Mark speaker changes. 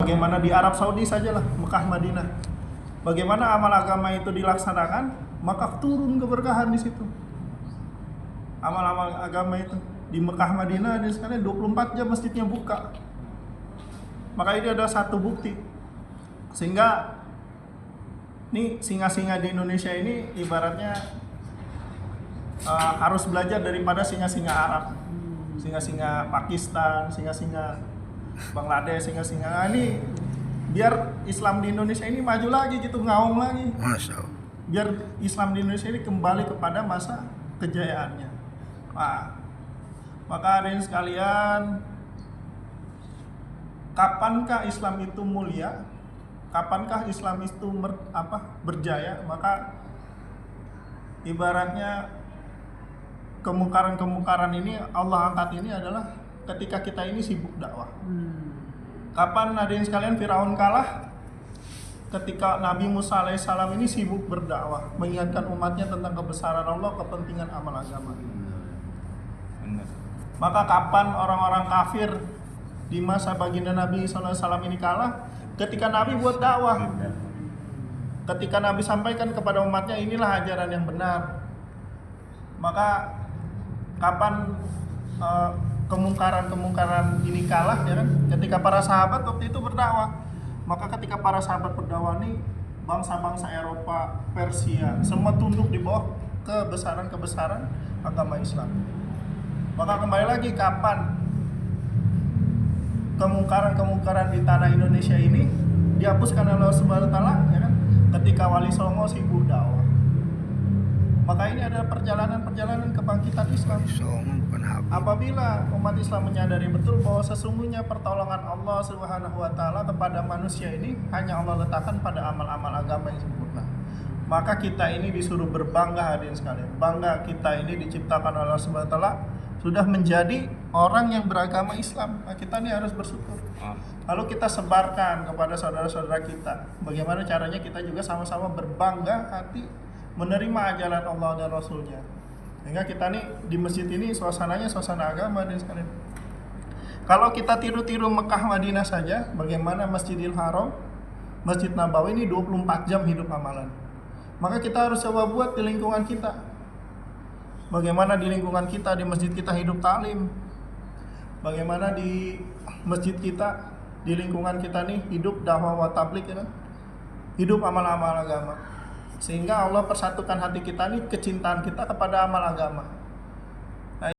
Speaker 1: Bagaimana di Arab Saudi sajalah, Mekah, Madinah. Bagaimana amal agama itu dilaksanakan, maka turun keberkahan di situ. Amal-amal agama itu di Mekah, Madinah, di sana 24 jam masjidnya buka. Maka ini ada satu bukti. Sehingga nih singa-singa di Indonesia ini ibaratnya harus belajar daripada singa-singa Arab, singa-singa Pakistan, singa-singa Bangladesh, singa-singa ini biar Islam di Indonesia ini maju lagi gitu, ngaung lagi.
Speaker 2: Masya Allah.
Speaker 1: Biar Islam di Indonesia ini kembali kepada masa kejayaannya. Nah, maka hadirin sekalian, kapankah Islam itu mulia? Kapankah Islam itu berjaya? Maka ibaratnya kemungkaran-kemungkaran ini Allah angkat ini adalah ketika kita ini sibuk dakwah. Kapan hadirin sekalian Firaun kalah? Ketika Nabi Musa alaihissalam ini sibuk berdakwah, mengingatkan umatnya tentang kebesaran Allah, kepentingan amal agama. Maka kapan orang-orang kafir di masa baginda Nabi SAW ini kalah? Ketika Nabi buat dakwah, ketika Nabi sampaikan kepada umatnya inilah ajaran yang benar. Maka kapan kemungkaran ini kalah, ya kan? Ketika para sahabat waktu itu berdakwah. Maka ketika para sahabat berdakwah nih, bangsa-bangsa Eropa, Persia, semua tunduk di bawah kebesaran agama Islam. Maka kembali lagi, kapan kemungkaran di tanah Indonesia ini dihapuskan oleh Allah Subhanahu wa taala, ya kan? Ketika Wali Songo sibuk dakwah. Maka ini ada perjalanan kebangkitan Islam. Apabila umat Islam menyadari betul bahwa sesungguhnya pertolongan Allah Subhanahu wa taala kepada manusia ini hanya Allah letakkan pada amal-amal agama yang sempurna. Maka kita ini disuruh berbangga, hadirin sekalian. Bangga kita ini diciptakan oleh Allah Subhanahu wa taala sudah menjadi orang yang beragama Islam. Nah, kita ini harus bersyukur. Lalu kita sebarkan kepada saudara-saudara kita. Bagaimana caranya kita juga sama-sama berbangga hati menerima ajaran Allah dan Rasulnya. Sehingga kita nih di masjid ini suasananya suasana agama dan sekalian. Kalau kita tiru-tiru Mekah Madinah saja, bagaimana Masjidil Haram, Masjid Nabawi ini 24 jam hidup amalan. Maka kita harus coba buat di lingkungan kita. Bagaimana di lingkungan kita, di masjid kita hidup talim. Bagaimana di masjid kita, di lingkungan kita nih hidup dakwah wa tabligh, ya kan? Hidup amal-amal agama. Sehingga Allah persatukan hati kita nih, kecintaan kita kepada amal agama.